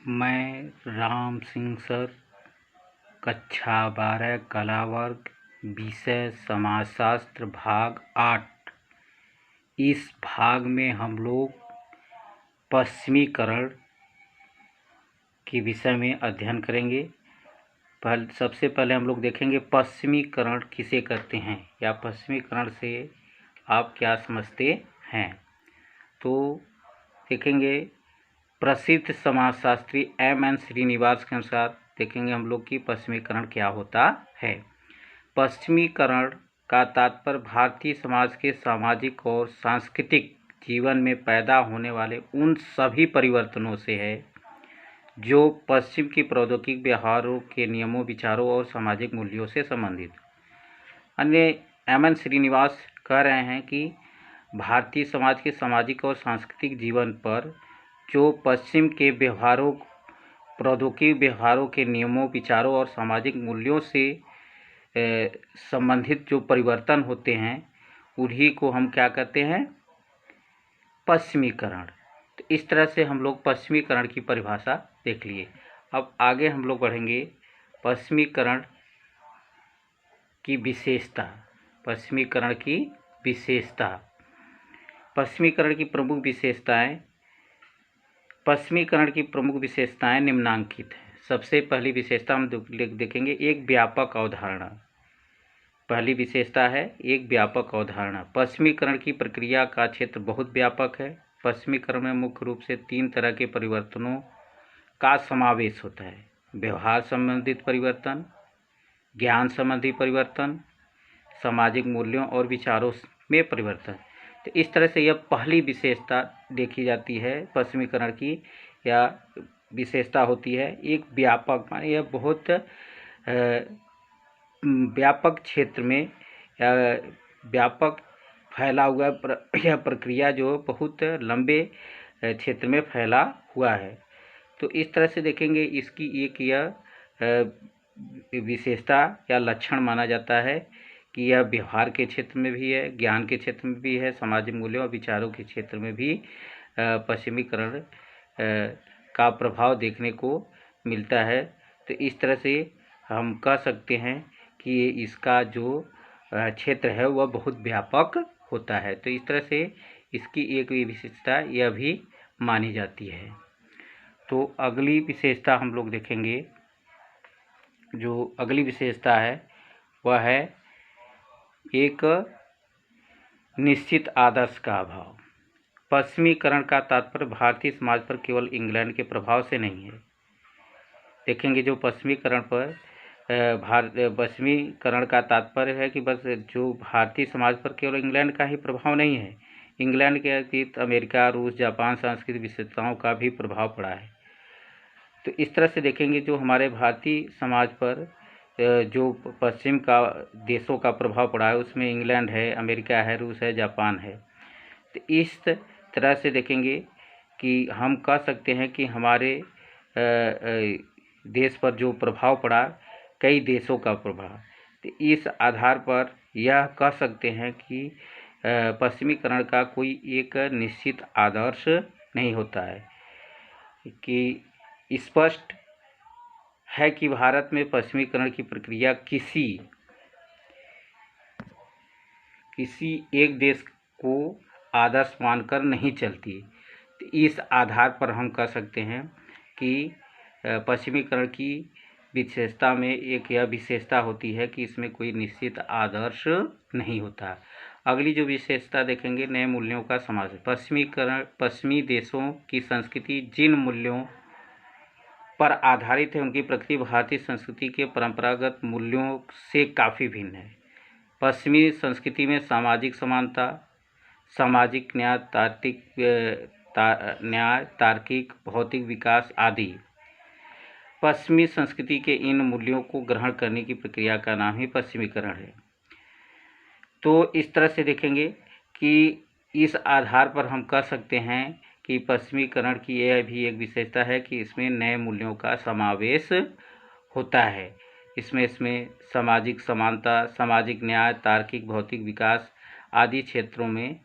मैं राम सिंह सर, कक्षा 12 कला वर्ग, विषय समाजशास्त्र, भाग 8। इस भाग में हम लोग पश्चिमीकरण के विषय में अध्ययन करेंगे। सबसे पहले हम लोग देखेंगे पश्चिमीकरण किसे कहते हैं या पश्चिमीकरण से आप क्या समझते हैं। तो देखेंगे प्रसिद्ध समाजशास्त्री M.N. श्रीनिवास के अनुसार देखेंगे हम लोग कि पश्चिमीकरण क्या होता है। पश्चिमीकरण का तात्पर्य भारतीय समाज के सामाजिक और सांस्कृतिक जीवन में पैदा होने वाले उन सभी परिवर्तनों से है जो पश्चिम की प्रौद्योगिक व्यवहारों के नियमों, विचारों और सामाजिक मूल्यों से संबंधित। अन्य M.N. श्रीनिवास कह रहे हैं कि भारतीय समाज के सामाजिक और सांस्कृतिक जीवन पर जो पश्चिम के व्यवहारों, प्रौद्योगिक व्यवहारों के नियमों, विचारों और सामाजिक मूल्यों से संबंधित जो परिवर्तन होते हैं उन्हीं को हम क्या कहते हैं, पश्चिमीकरण। तो इस तरह से हम लोग पश्चिमीकरण की परिभाषा देख लिए। अब आगे हम लोग बढ़ेंगे पश्चिमीकरण की विशेषता। पश्चिमीकरण की विशेषता, पश्चिमीकरण की प्रमुख विशेषताएं। पश्चिमीकरण की प्रमुख विशेषताएं निम्नांकित हैं। सबसे पहली विशेषता हम देखेंगे एक व्यापक अवधारणा। पहली विशेषता है एक व्यापक अवधारणा। पश्चिमीकरण की प्रक्रिया का क्षेत्र बहुत व्यापक है। पश्चिमीकरण में मुख्य रूप से 3 तरह के परिवर्तनों का समावेश होता है: व्यवहार संबंधित परिवर्तन, ज्ञान संबंधी परिवर्तन, सामाजिक मूल्यों और विचारों में परिवर्तन। तो इस तरह से यह पहली विशेषता देखी जाती है पश्चिमीकरण की, या विशेषता होती है एक व्यापक, माने यह बहुत व्यापक क्षेत्र में या व्यापक फैला हुआ यह प्रक्रिया जो बहुत लंबे क्षेत्र में फैला हुआ है। तो इस तरह से देखेंगे इसकी एक यह विशेषता या लक्षण माना जाता है कि यह व्यवहार के क्षेत्र में भी है, ज्ञान के क्षेत्र में भी है, सामाजिक मूल्यों और विचारों के क्षेत्र में भी पश्चिमीकरण का प्रभाव देखने को मिलता है। तो इस तरह से हम कह सकते हैं कि इसका जो क्षेत्र है वह बहुत व्यापक होता है। तो इस तरह से इसकी एक विशेषता यह भी मानी जाती है। तो अगली विशेषता हम लोग देखेंगे, जो अगली विशेषता है वह है एक निश्चित आदर्श का अभाव। पश्चिमीकरण का तात्पर्य भारतीय समाज पर केवल इंग्लैंड के प्रभाव से नहीं है। देखेंगे जो पश्चिमीकरण पर पश्चिमीकरण का तात्पर्य है कि बस जो भारतीय समाज पर केवल इंग्लैंड का ही प्रभाव नहीं है, इंग्लैंड के अतिरिक्त अमेरिका, रूस, जापान सांस्कृतिक विशेषताओं का भी प्रभाव पड़ा है। तो इस तरह से देखेंगे जो हमारे भारतीय समाज पर जो पश्चिम का देशों का प्रभाव पड़ा है उसमें इंग्लैंड है, अमेरिका है, रूस है, जापान है। तो इस तरह से देखेंगे कि हम कह सकते हैं कि हमारे देश पर जो प्रभाव पड़ा, कई देशों का प्रभाव। तो इस आधार पर यह कह सकते हैं कि पश्चिमीकरण का कोई एक निश्चित आदर्श नहीं होता है, कि स्पष्ट है कि भारत में पश्चिमीकरण की प्रक्रिया किसी एक देश को आदर्श मानकर नहीं चलती। तो इस आधार पर हम कह सकते हैं कि पश्चिमीकरण की विशेषता में एक यह विशेषता होती है कि इसमें कोई निश्चित आदर्श नहीं होता। अगली जो विशेषता देखेंगे नए मूल्यों का समावेश। पश्चिमी देशों की संस्कृति जिन मूल्यों पर आधारित है उनकी प्रकृति भारतीय संस्कृति के परंपरागत मूल्यों से काफ़ी भिन्न है। पश्चिमी संस्कृति में सामाजिक समानता, सामाजिक न्याय, तार्किक भौतिक विकास आदि। पश्चिमी संस्कृति के इन मूल्यों को ग्रहण करने की प्रक्रिया का नाम ही पश्चिमीकरण है। तो इस तरह से देखेंगे कि इस आधार पर हम कह सकते हैं कि पश्चिमीकरण की यह भी एक विशेषता है कि इसमें नए मूल्यों का समावेश होता है। इसमें सामाजिक समानता, सामाजिक न्याय, तार्किक भौतिक विकास आदि क्षेत्रों में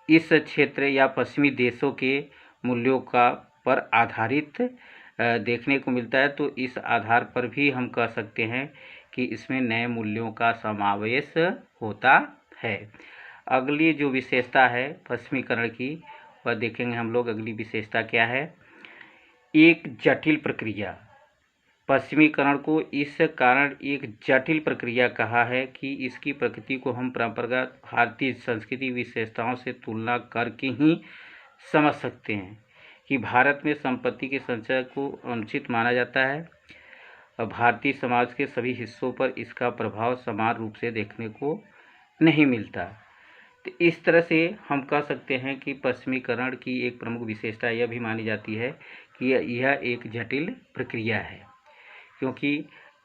इस क्षेत्र या पश्चिमी देशों के मूल्यों का पर आधारित देखने को मिलता है। तो इस आधार पर भी हम कह सकते हैं कि इसमें नए मूल्यों का समावेश होता है। अगली जो विशेषता है पश्चिमीकरण की, वह देखेंगे हम लोग। अगली विशेषता क्या है? एक जटिल प्रक्रिया। पश्चिमीकरण को इस कारण एक जटिल प्रक्रिया कहा है कि इसकी प्रकृति को हम परंपरागत भारतीय संस्कृति विशेषताओं से तुलना करके ही समझ सकते हैं कि भारत में संपत्ति के संचय को अनुचित माना जाता है और भारतीय समाज के सभी हिस्सों पर इसका प्रभाव समान रूप से देखने को नहीं मिलता। तो इस तरह से हम कह सकते हैं कि पश्चिमीकरण की एक प्रमुख विशेषता यह भी मानी जाती है कि यह एक जटिल प्रक्रिया है, क्योंकि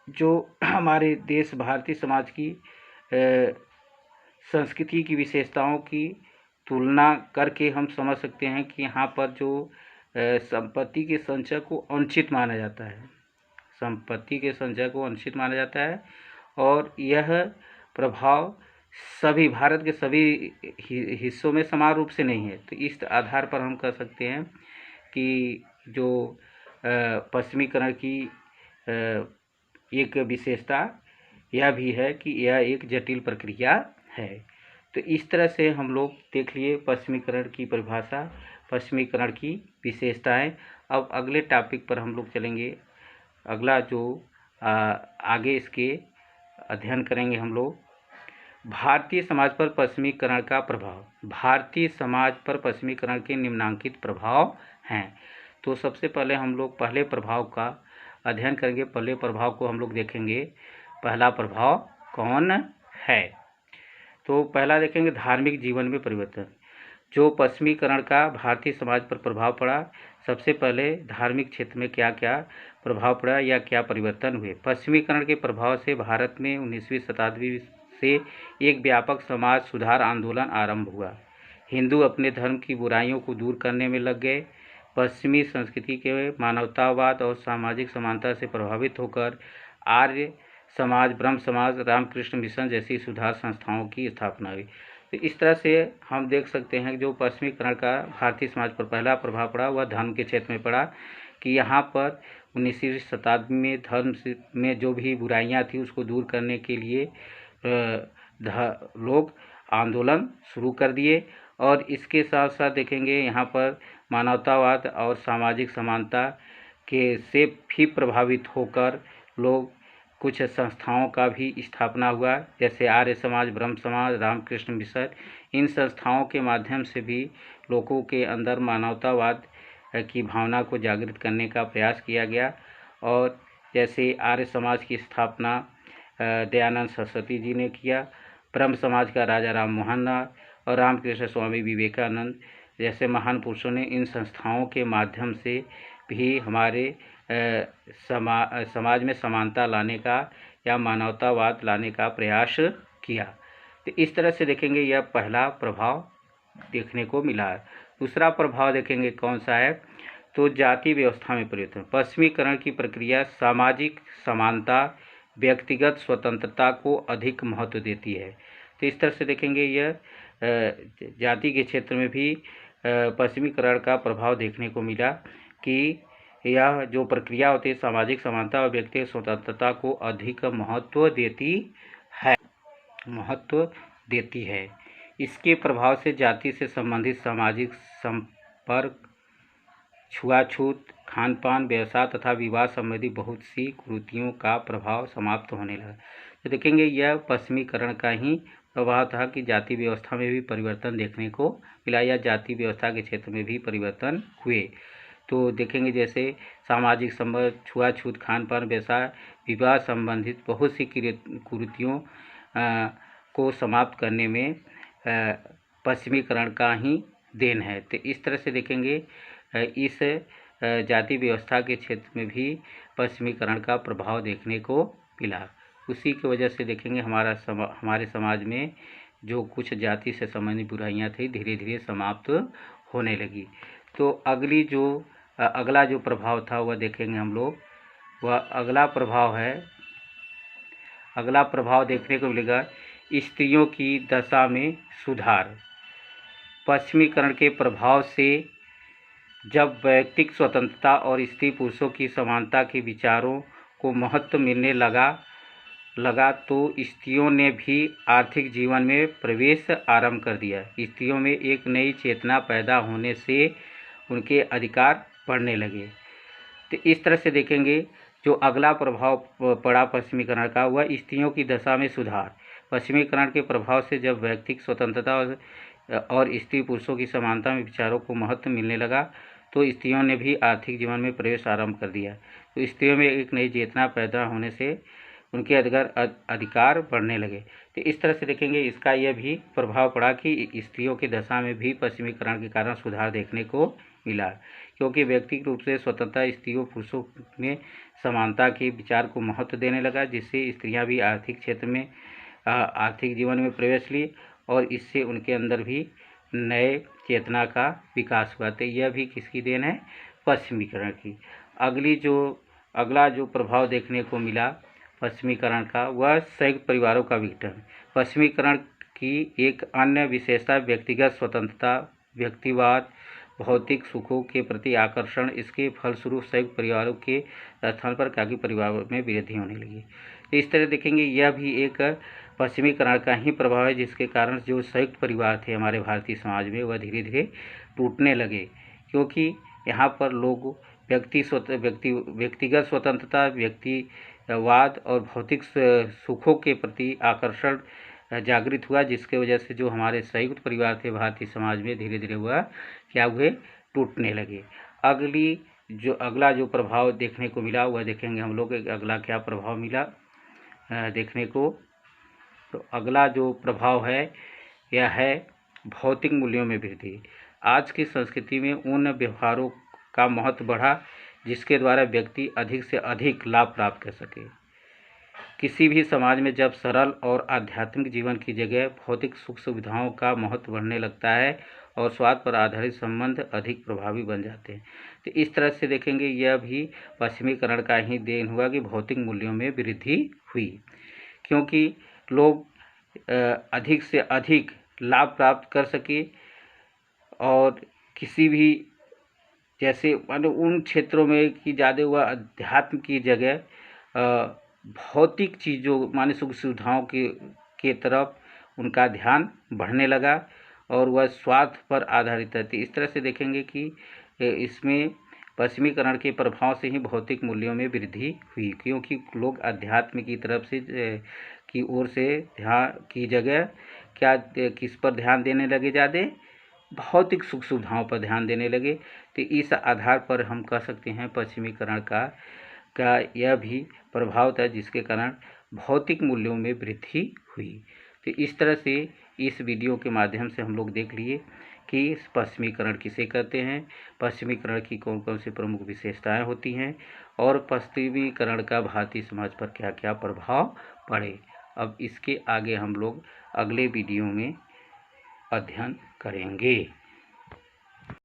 जो हमारे देश भारतीय समाज की संस्कृति की विशेषताओं की तुलना करके हम समझ सकते हैं कि यहाँ पर जो संपत्ति के संचय को अनुचित माना जाता है, संपत्ति के संचय को अनुचित माना जाता है और यह प्रभाव सभी भारत के सभी हिस्सों में समान रूप से नहीं है। तो इस आधार पर हम कह सकते हैं कि जो पश्चिमीकरण की एक विशेषता यह भी है कि यह एक जटिल प्रक्रिया है। तो इस तरह से हम लोग देख लिए पश्चिमीकरण की परिभाषा, पश्चिमीकरण की विशेषताएं। अब अगले टॉपिक पर हम लोग चलेंगे। अगला जो आगे इसके अध्ययन करेंगे हम लोग, भारतीय समाज पर पश्चिमीकरण का प्रभाव। भारतीय समाज पर पश्चिमीकरण के निम्नलिखित प्रभाव हैं। तो सबसे पहले हम लोग पहले प्रभाव का अध्ययन करेंगे। पहले प्रभाव को हम लोग देखेंगे, पहला प्रभाव कौन है? तो पहला देखेंगे धार्मिक जीवन में परिवर्तन। जो पश्चिमीकरण का भारतीय समाज पर प्रभाव पड़ा, सबसे पहले धार्मिक क्षेत्र में क्या क्या प्रभाव पड़ा या क्या परिवर्तन हुए। पश्चिमीकरण के प्रभाव से भारत में 19वीं शताब्दी से एक व्यापक समाज सुधार आंदोलन आरंभ हुआ। हिंदू अपने धर्म की बुराइयों को दूर करने में लग गए। पश्चिमी संस्कृति के मानवतावाद और सामाजिक समानता से प्रभावित होकर आर्य समाज, ब्रह्म समाज, रामकृष्ण मिशन जैसी सुधार संस्थाओं की स्थापना हुई। तो इस तरह से हम देख सकते हैं कि जो पश्चिमीकरण का भारतीय समाज पर पहला प्रभाव पड़ा वह धर्म के क्षेत्र में पड़ा कि यहाँ पर 19वीं शताब्दी में धर्म में जो भी बुराइयाँ थी उसको दूर करने के लिए लोग आंदोलन शुरू कर दिए। और इसके साथ साथ देखेंगे यहाँ पर मानवतावाद और सामाजिक समानता के से भी प्रभावित होकर लोग कुछ संस्थाओं का भी स्थापना हुआ, जैसे आर्य समाज, ब्रह्म समाज, रामकृष्ण मिशन। इन संस्थाओं के माध्यम से भी लोगों के अंदर मानवतावाद की भावना को जागृत करने का प्रयास किया गया। और जैसे आर्य समाज की स्थापना दयानंद सरस्वती जी ने किया, ब्रह्म समाज का राजा राम मोहन राय और रामकृष्ण स्वामी विवेकानंद जैसे महान पुरुषों ने इन संस्थाओं के माध्यम से भी हमारे समाज में समानता लाने का या मानवतावाद लाने का प्रयास किया। तो इस तरह से देखेंगे यह पहला प्रभाव देखने को मिला है। दूसरा प्रभाव देखेंगे कौन सा है? तो जाति व्यवस्था में परिवर्तन। पश्चिमीकरण की प्रक्रिया सामाजिक समानता, व्यक्तिगत स्वतंत्रता को अधिक महत्व देती है। तो इस तरह से देखेंगे यह जाति के क्षेत्र में भी पश्चिमीकरण का प्रभाव देखने को मिला कि यह जो प्रक्रिया होती है सामाजिक समानता और व्यक्तिगत स्वतंत्रता को अधिक महत्व देती है। इसके प्रभाव से जाति से संबंधित सामाजिक संपर्क, छुआछूत, खान पान, व्यवसाय तथा विवाह संबंधी बहुत सी कुरीतियों का प्रभाव समाप्त होने लगा। तो देखेंगे यह पश्चिमीकरण का ही प्रभाव था कि जाति व्यवस्था में भी परिवर्तन देखने को मिला या जाति व्यवस्था के क्षेत्र में भी परिवर्तन हुए। तो देखेंगे जैसे सामाजिक संबंध, छुआछूत, खान पान, व्यवसाय, विवाह संबंधित बहुत सी कुरीतियों को समाप्त करने में पश्चिमीकरण का ही देन है। तो इस तरह से देखेंगे इस जाति व्यवस्था के क्षेत्र में भी पश्चिमीकरण का प्रभाव देखने को मिला। उसी की वजह से देखेंगे हमारे समाज में जो कुछ जाति से संबंधित बुराइयां थी धीरे धीरे समाप्त होने लगी। तो अगला जो प्रभाव था वह देखेंगे हम लोग। वह अगला प्रभाव देखने को मिलेगा स्त्रियों की दशा में सुधार। पश्चिमीकरण के प्रभाव से जब वैयक्तिक स्वतंत्रता और स्त्री पुरुषों की समानता के विचारों को महत्व मिलने लगा तो स्त्रियों ने भी आर्थिक जीवन में प्रवेश आरंभ कर दिया। स्त्रियों में एक नई चेतना पैदा होने से उनके अधिकार बढ़ने लगे। तो इस तरह से देखेंगे जो अगला प्रभाव पड़ा पश्चिमीकरण का, वह स्त्रियों की दशा में सुधार। पश्चिमीकरण के प्रभाव से जब वैयक्तिक स्वतंत्रता और स्त्री पुरुषों की समानता में विचारों को महत्व मिलने लगा तो स्त्रियों ने भी आर्थिक जीवन में प्रवेश आरंभ कर दिया। तो स्त्रियों में एक नई चेतना पैदा होने से उनके अधिकार बढ़ने लगे। तो इस तरह से देखेंगे इसका यह भी प्रभाव पड़ा कि स्त्रियों की दशा में भी पश्चिमीकरण के कारण सुधार देखने को मिला, क्योंकि व्यक्तिगत रूप से स्वतंत्रता स्त्रियों पुरुषों में समानता के विचार को महत्व देने लगा, जिससे स्त्रियां भी आर्थिक क्षेत्र में आर्थिक जीवन में प्रवेश ली और इससे उनके अंदर भी नए चेतना का विकास हुआ। तो यह भी किसकी देन है? पश्चिमीकरण की। अगला जो प्रभाव देखने को मिला पश्चिमीकरण का, वह संयुक्त परिवारों का विघटन। पश्चिमीकरण की एक अन्य विशेषता व्यक्तिगत स्वतंत्रता, व्यक्तिवाद, भौतिक सुखों के प्रति आकर्षण। इसके फलस्वरूप संयुक्त परिवारों के स्थान पर काफी परिवारों में वृद्धि होने लगी। तो इस तरह देखेंगे यह भी एक पश्चिमीकरण का ही प्रभाव है, जिसके कारण जो संयुक्त परिवार थे हमारे भारतीय समाज में वह धीरे धीरे टूटने लगे, क्योंकि यहाँ पर लोग व्यक्तिगत स्वतंत्रता, व्यक्तिवाद और भौतिक सुखों के प्रति आकर्षण जागृत हुआ, जिसके वजह से जो हमारे संयुक्त परिवार थे भारतीय समाज में धीरे धीरे वह क्या हुए? टूटने लगे। अगला जो प्रभाव देखने को मिला वह देखेंगे हम लोग। अगला क्या प्रभाव मिला देखने को, तो अगला जो प्रभाव है यह है भौतिक मूल्यों में वृद्धि। आज की संस्कृति में उन व्यवहारों का महत्व बढ़ा जिसके द्वारा व्यक्ति अधिक से अधिक लाभ प्राप्त कर सके। किसी भी समाज में जब सरल और आध्यात्मिक जीवन की जगह भौतिक सुख सुविधाओं का महत्व बढ़ने लगता है और स्वार्थ पर आधारित संबंध अधिक प्रभावी बन जाते हैं। तो इस तरह से देखेंगे यह भी पश्चिमीकरण का ही देन हुआ कि भौतिक मूल्यों में वृद्धि हुई, क्योंकि लोग अधिक से अधिक लाभ प्राप्त कर सके और किसी भी जैसे मानो उन क्षेत्रों में कि ज़्यादा हुआ अध्यात्म की जगह भौतिक चीज़ों माने सुख सुविधाओं के तरफ उनका ध्यान बढ़ने लगा और वह स्वार्थ पर आधारित रहती। इस तरह से देखेंगे कि इसमें पश्चिमीकरण के प्रभाव से ही भौतिक मूल्यों में वृद्धि हुई, क्योंकि लोग अध्यात्म की तरफ से की ओर से ध्यान की जगह किस पर ध्यान देने लगे? ज़्यादा भौतिक सुख सुविधाओं पर ध्यान देने लगे। तो इस आधार पर हम कह सकते हैं पश्चिमीकरण का यह भी प्रभाव था, जिसके कारण भौतिक मूल्यों में वृद्धि हुई। तो इस तरह से इस वीडियो के माध्यम से हम लोग देख लिए कि पश्चिमीकरण किसे कहते हैं, पश्चिमीकरण की कौन कौन सी प्रमुख विशेषताएं होती हैं और पश्चिमीकरण का भारतीय समाज पर क्या क्या प्रभाव पड़े। अब इसके आगे हम लोग अगले वीडियो में अध्ययन करेंगे।